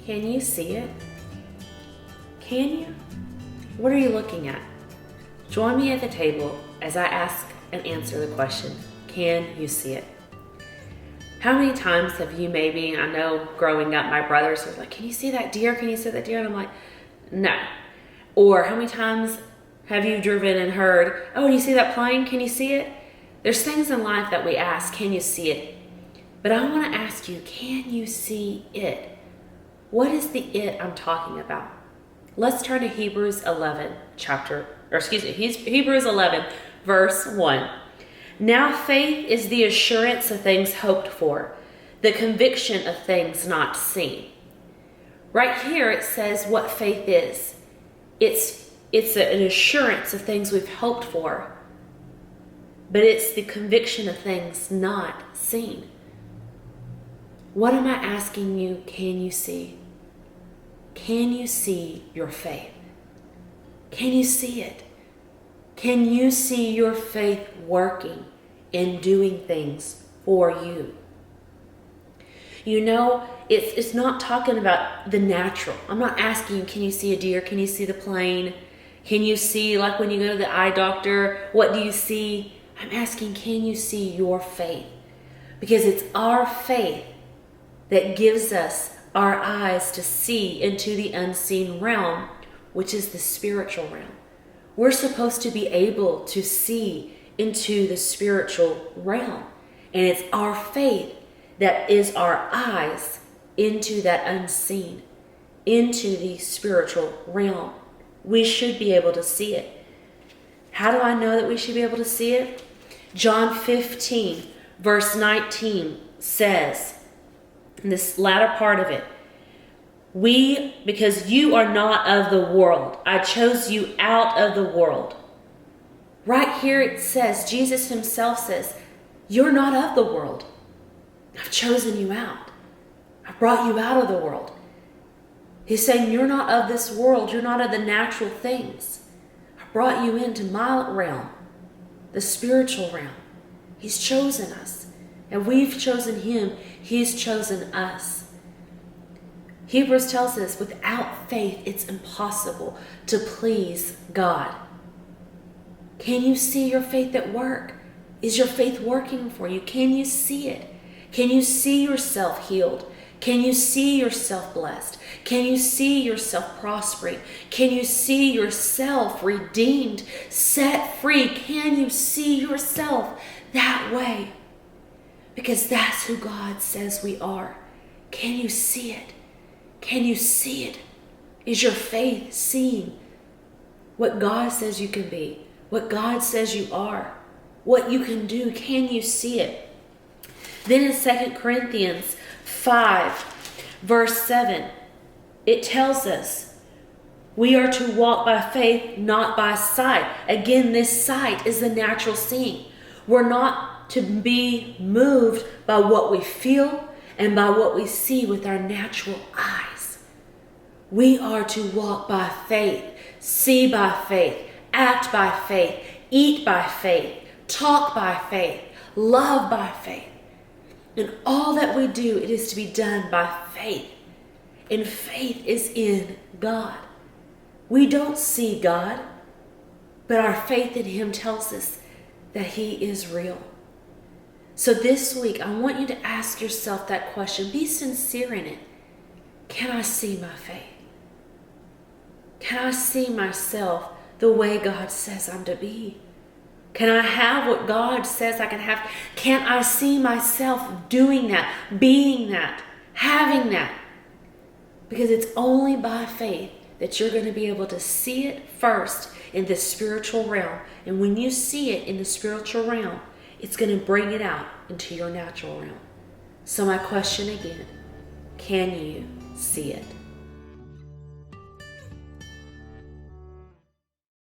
Can you see it? Can you? What are you looking at? Join me at the table as I ask and answer the question, can you see it? How many times have you maybe, I know growing up, my brothers were like, can you see that deer? Can you see that deer? And I'm like, no. Or how many times have you driven and heard, oh, do you see that plane? Can you see it? There's things in life that we ask, can you see it? But I want to ask you, can you see it? What is the it I'm talking about? Let's turn to Hebrews 11, Hebrews 11, verse 1. Now faith is the assurance of things hoped for, the conviction of things not seen. Right here it says what faith is. It's an assurance of things we've hoped for, but it's the conviction of things not seen. What am I asking you, can you see? Can you see your faith? Can you see it? Can you see your faith working and doing things for you? You know, it's not talking about the natural. I'm not asking you, can you see a deer? Can you see the plane? Can you see, like when you go to the eye doctor, what do you see? I'm asking, can you see your faith? Because it's our faith that gives us our eyes to see into the unseen realm, which is the spiritual realm. We're supposed to be able to see into the spiritual realm. And it's our faith that is our eyes into that unseen, into the spiritual realm. We should be able to see it. How do I know that we should be able to see it? John 15, verse 19 says, in this latter part of it, because you are not of the world, I chose you out of the world. Right here it says, Jesus himself says, you're not of the world. I've chosen you out. I brought you out of the world. He's saying, you're not of this world. You're not of the natural things. I brought you into my realm, the spiritual realm. He's chosen us. And we've chosen him. He's chosen us. Hebrews tells us without faith, it's impossible to please God. Can you see your faith at work? Is your faith working for you? Can you see it? Can you see yourself healed? Can you see yourself blessed? Can you see yourself prospering? Can you see yourself redeemed, set free? Can you see yourself that way? Because that's who God says we are. Can you see it? Can you see it? Is your faith seeing what God says you can be? What God says you are? What you can do? Can you see it? Then in 2 Corinthians 5, verse 7, it tells us we are to walk by faith, not by sight. Again, this sight is the natural seeing. We're not to be moved by what we feel and by what we see with our natural eyes. We are to walk by faith, see by faith, act by faith, eat by faith, talk by faith, love by faith. And all that we do, it is to be done by faith. And faith is in God. We don't see God, but our faith in him tells us that he is real. So this week, I want you to ask yourself that question. Be sincere in it. Can I see my faith? Can I see myself the way God says I'm to be? Can I have what God says I can have? Can I see myself doing that, being that, having that? Because it's only by faith that you're going to be able to see it first in the spiritual realm. And when you see it in the spiritual realm, it's going to bring it out into your natural realm. So my question again, can you see it?